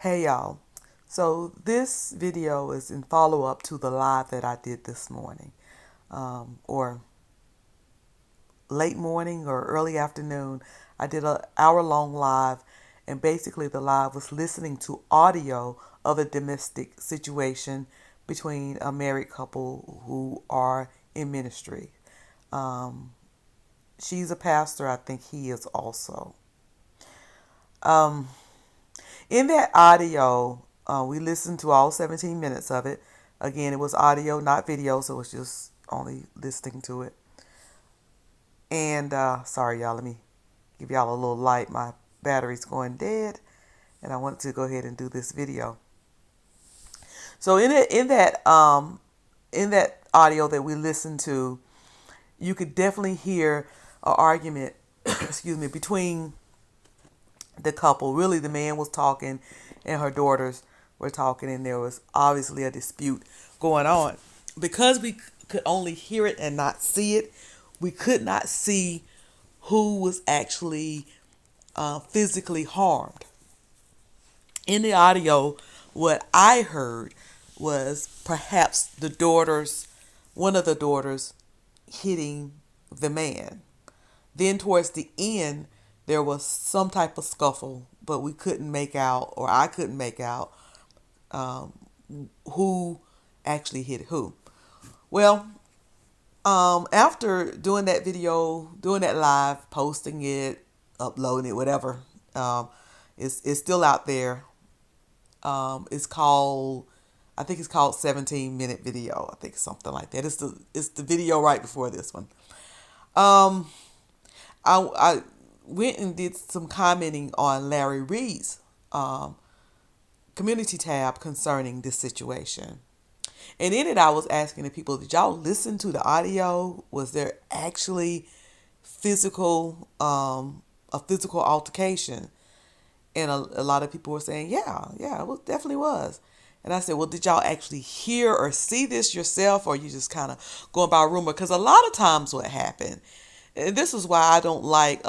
Hey y'all. So this video is in follow-up to the live that I did this morning, or late morning or early afternoon. I did an hour-long live, and basically the live was listening to audio of a domestic situation between a married couple who are in ministry. Um, she's a pastor. I think he is also. Um, In that audio, we listened to all 17 minutes of it. Again, it was audio, not video, so it was just only listening to it. And sorry, y'all, let me give y'all a little light. My battery's going dead, and I wanted to go ahead and do this video. So in that audio that we listened to, you could definitely hear an argument, excuse me, between the couple. Really, the man was talking and her daughters were talking, and there was obviously a dispute going on. Because we could only hear it and not see it, we could not see who was actually physically harmed. In the audio, what I heard was perhaps one of the daughters hitting the man. Then towards the end, there was some type of scuffle, but we couldn't make out, or I couldn't make out, um, who actually hit who. Well, after doing that video, doing that live, posting it, uploading it, whatever, um, it's still out there. It's called, I think it's called 17-minute video. I think something like that. It's the video right before this one. Um, I went and did some commenting on Larry Reed's um, community tab concerning this situation. And in it, I was asking the people, did y'all listen to the audio? Was there actually a physical altercation? And a lot of people were saying, yeah, it definitely was. And I said, well, did y'all actually hear or see this yourself, or you just kind of going by rumor? Because a lot of times what happened, and this is why I don't like,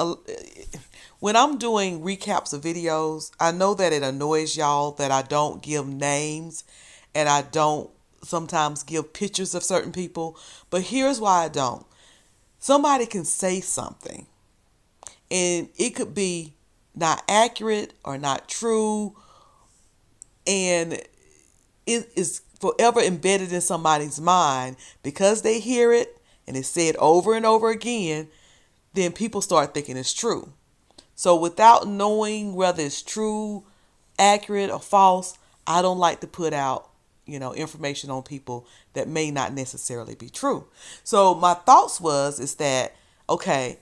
when I'm doing recaps of videos, I know that it annoys y'all that I don't give names and I don't sometimes give pictures of certain people. But here's why I don't. Somebody can say something and it could be not accurate or not true, and it is forever embedded in somebody's mind because they hear it and it's said over and over again. Then people start thinking it's true. So without knowing whether it's true, accurate, or false, I don't like to put out, information on people that may not necessarily be true. So my thoughts is that, okay,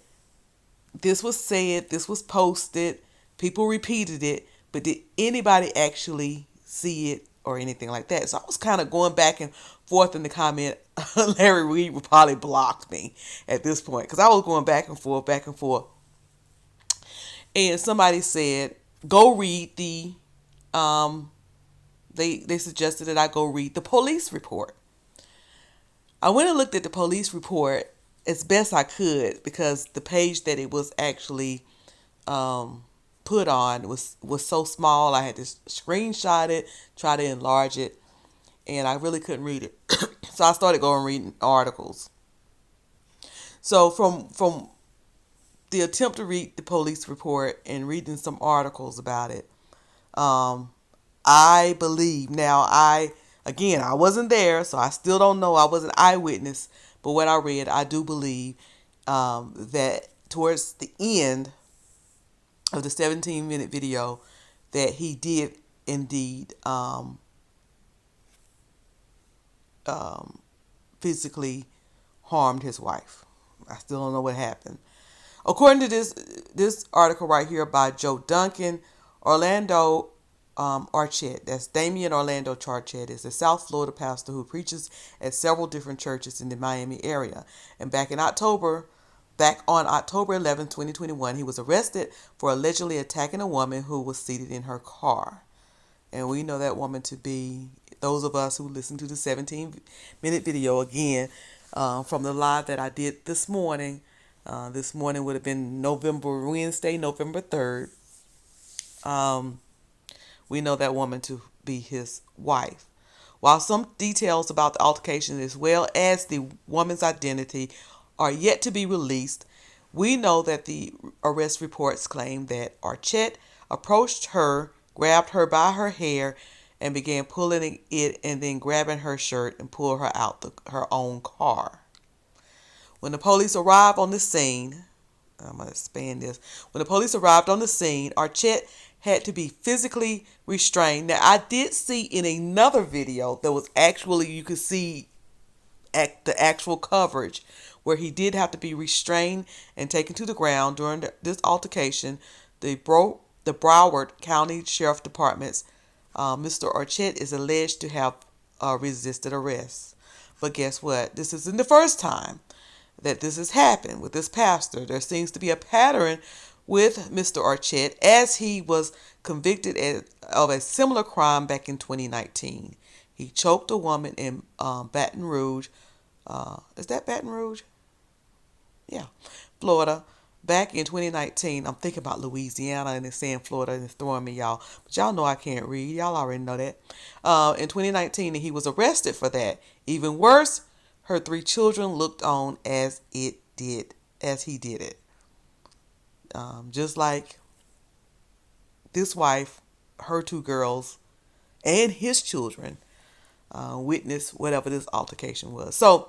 this was said, this was posted, people repeated it, but did anybody actually see it or anything like that? So I was kind of going back and forth in the comment. Larry Reed would probably block me at this point because I was going back and forth, back and forth. And somebody said, go read um, they suggested that I go read the police report. I went and looked at the police report as best I could because the page that it was actually um, put on was so small. I had to screenshot it, try to enlarge it, and I really couldn't read it. So I started going reading articles. So from the attempt to read the police report and reading some articles about it, um, I believe now. I wasn't there, so I still don't know. I was an eyewitness, but what I read, I do believe that towards the end of the 17-minute video, that he did indeed um, physically harmed his wife. I still don't know what happened. According to this article right here by Joe Duncan, Orlando Archett, that's Damian Orlando Charchett, is a South Florida pastor who preaches at several different churches in the Miami area. And back on October 11, 2021, he was arrested for allegedly attacking a woman who was seated in her car. And we know that woman to be, those of us who listened to the 17-minute video again, from the live that I did this morning. This morning would have been Wednesday, November 3rd. we know that woman to be his wife. While some details about the altercation as well as the woman's identity are yet to be released, we know that the arrest reports claim that Archette approached her, grabbed her by her hair, and began pulling it and then grabbing her shirt and pulled her out her own car. When the police arrived on the scene, I'm going to expand this. When the police arrived on the scene, Archette had to be physically restrained. Now, I did see in another video that was actually, you could see the actual coverage where he did have to be restrained and taken to the ground during this altercation. The Broward County Sheriff Department's Mr. Archette is alleged to have resisted arrest. But guess what? This isn't the first time that this has happened with this pastor. There seems to be a pattern with Mr. Archette as he was convicted of a similar crime back in 2019. He choked a woman in Baton Rouge. Is that Baton Rouge? Yeah, Florida. Back in 2019, I'm thinking about Louisiana and it's saying Florida and it's throwing me, y'all. But y'all know I can't read. Y'all already know that. In 2019, he was arrested for that. Even worse, her 3 children looked on as he did it. Just like this wife, her 2 girls, and his children witnessed whatever this altercation was. So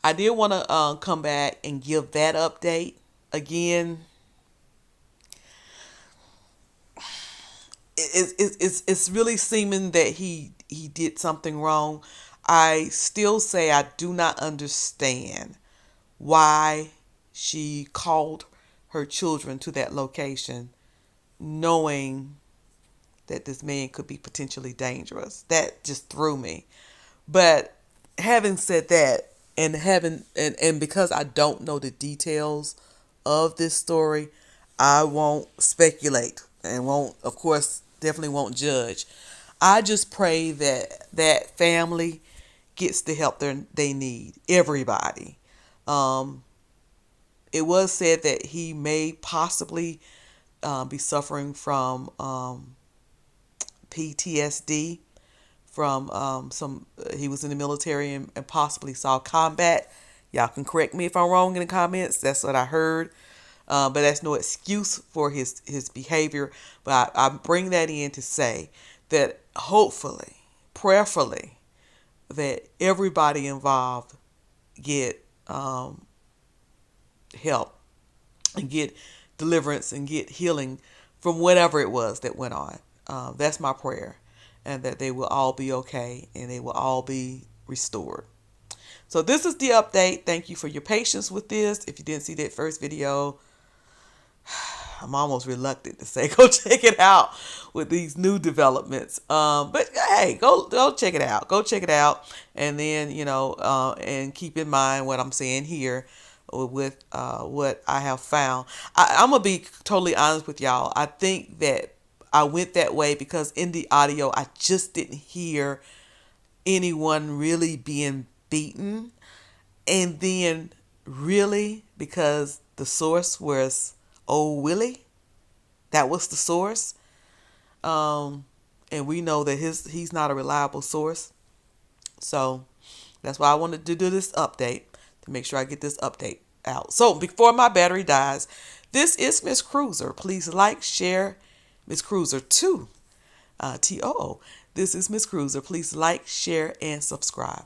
I did want to come back and give that update. Again, it's really seeming that he did something wrong. I still say I do not understand why she called her children to that location knowing that this man could be potentially dangerous. That just threw me. But having said that, and because I don't know the details of this story, I won't speculate and of course, definitely won't judge. I just pray that that family gets the help they need. Everybody. It was said that he may possibly be suffering from PTSD from he was in the military and possibly saw combat. Y'all can correct me if I'm wrong in the comments. That's what I heard. But that's no excuse for his behavior. But I bring that in to say that hopefully, prayerfully, that everybody involved get help and get deliverance and get healing from whatever it was that went on. That's my prayer. And that they will all be okay and they will all be restored. So this is the update. Thank you for your patience with this. If you didn't see that first video, I'm almost reluctant to say go check it out with these new developments. But hey, go check it out. Go check it out. And then, and keep in mind what I'm saying here with what I have found. I'm going to be totally honest with y'all. I think that I went that way because in the audio, I just didn't hear anyone really being beaten. And then really, because the source was Old Willie, that was the source. And we know that he's not a reliable source. So that's why I wanted to do this update, to make sure I get this update out. So before my battery dies, this is Miss Cruiser. Please like, share, Miss Cruiser 2, TOO. This is Miss Cruiser. Please like, share, and subscribe.